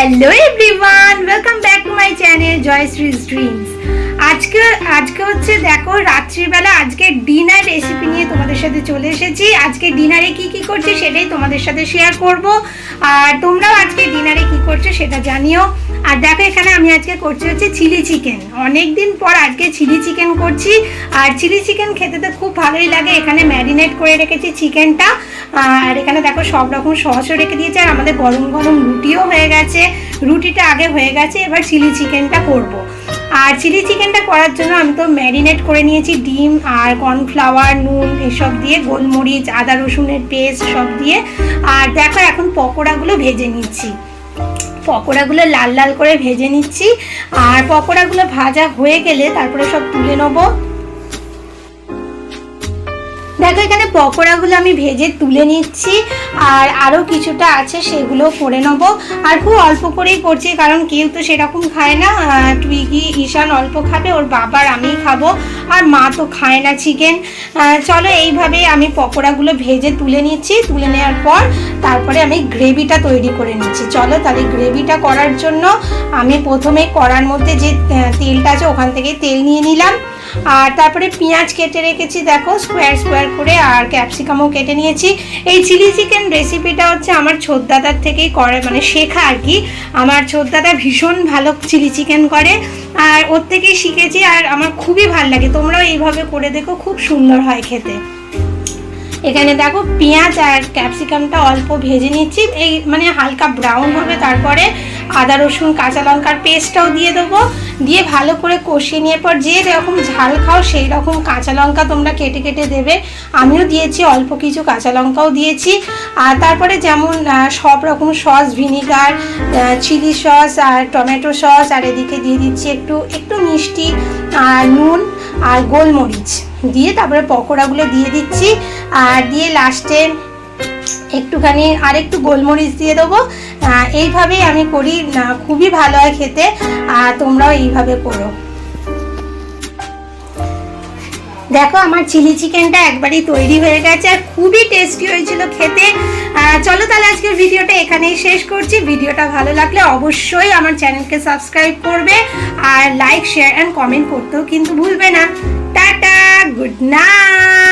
Hello everyone, welcome back to my channel Joyshree's dreams. আজকে হচ্ছে দেখো রাত্রিবেলা আজকে ডিনার রেসিপি নিয়ে তোমাদের সাথে চলে এসেছি। আজকে ডিনারে কি করছি সেটাই তোমাদের সাথে শেয়ার করব, আর তোমরাও আজকে ডিনারে কি করছো সেটা জানিও। আর দেখো এখানে আমি আজকে করছি হচ্ছে চিলি চিকেন। অনেক দিন পর আজকে চিলি চিকেন করছি, আর চিলি চিকেন খেতে তো খুব ভালোই লাগে। এখানে ম্যারিনেট করে রেখেছি চিকেনটা, আর এখানে দেখো সব রকম সসও রেখে দিয়েছি, আর আমাদের গরম গরম রুটিও হয়ে গেছে। রুটিটা আগে হয়ে গেছে, এবার চিলি চিকেনটা করব। আর চিলি চিকেনটা করার জন্য আমি তো ম্যারিনেট করে নিয়েছি ডিম আর কর্নফ্লাওয়ার, নুন এসব দিয়ে, গোলমরিচ, আদা রসুনের পেস্ট সব দিয়ে। আর দেখো এখন পকোড়াগুলো ভেজে নিচ্ছি। পকোড়াগুলো লাল লাল করে ভেজে নিচ্ছি, আর পকোড়াগুলো ভাজা হয়ে গেলে তারপরে সব তুলে নেবো। দেখো এখানে পকোড়াগুলো আমি ভেজে তুলে নিচ্ছি, আর আরও কিছুটা আছে সেগুলো করে নেবো। আর খুব অল্প করেই করছি, কারণ কেউ তো সেরকম খায় না। টুইগি, ঈশান অল্প খাবে, ওর বাবার আমিই খাবো, আর মা তো খায় না চিকেন। চলো এইভাবে আমি পকোড়াগুলো ভেজে তুলে নিচ্ছি। তুলে নেওয়ার পর তারপরে আমি গ্রেভিটা তৈরি করে নিচ্ছি। চলো তাহলে গ্রেভিটা করার জন্য আমি প্রথমে কড়ার মধ্যে যে তেলটা আছে ওখান থেকে তেল নিয়ে নিলাম। আর তারপরে পেঁয়াজ কেটে রেখেছি দেখো স্কোয়ার স্কোয়ার করে, আর ক্যাপসিকামও কেটে নিয়েছি। এই চিলি চিকেন রেসিপিটা হচ্ছে আমার ছোটদাদার থেকেই করে, মানে শেখা আর কি। আমার ছোটদাদা ভীষণ ভালো চিলি চিকেন করে, আর ওর থেকেই শিখেছি, আর আমার খুবই ভালো লাগে। তোমরাও এইভাবে করে দেখো, খুব সুন্দর হয় খেতে। এখানে দেখো পেঁয়াজ আর ক্যাপসিকামটা অল্প ভেজে নিচ্ছি, এই মানে হালকা ব্রাউন হবে। তারপরে আদা রসুন কাঁচা লঙ্কার পেস্টটাও দিয়ে দেবো, দিয়ে ভালো করে কষিয়ে নিয়ে পর যে রকম ঝাল খাও সেই রকম কাঁচা লঙ্কা তোমরা কেটে কেটে দেবে। আমিও দিয়েছি অল্প কিছু কাঁচা লঙ্কাও দিয়েছি। আর তারপরে যেমন সব রকম সস, ভিনিগার, চিলি সস আর টমেটো সস, আর এদিকে দিয়ে দিচ্ছি একটু মিষ্টি আর নুন আর গোলমরিচ দিয়ে তারপরে পকোড়াগুলো দিয়ে দিচ্ছি। আর দিয়ে লাস্টে একটুখানি আর একটু গোলমরিচ দিয়ে দেবো। এইভাবেই আমি করি, খুবই ভালো হয় খেতে, আর তোমরাও এইভাবে করো। দেখো আমার চিলি চিকেনটা একবারই তৈরি হয়ে গেছে, আর খুবই টেস্টি হয়েছিল খেতে। চলো তাহলে আজকের ভিডিওটা এখানেই শেষ করছি। ভিডিওটা ভালো লাগলে অবশ্যই আমার চ্যানেলকে সাবস্ক্রাইব করবে, আর লাইক, শেয়ার অ্যান্ড কমেন্ট করতেও কিন্তু ভুলবে না। Tata, good night.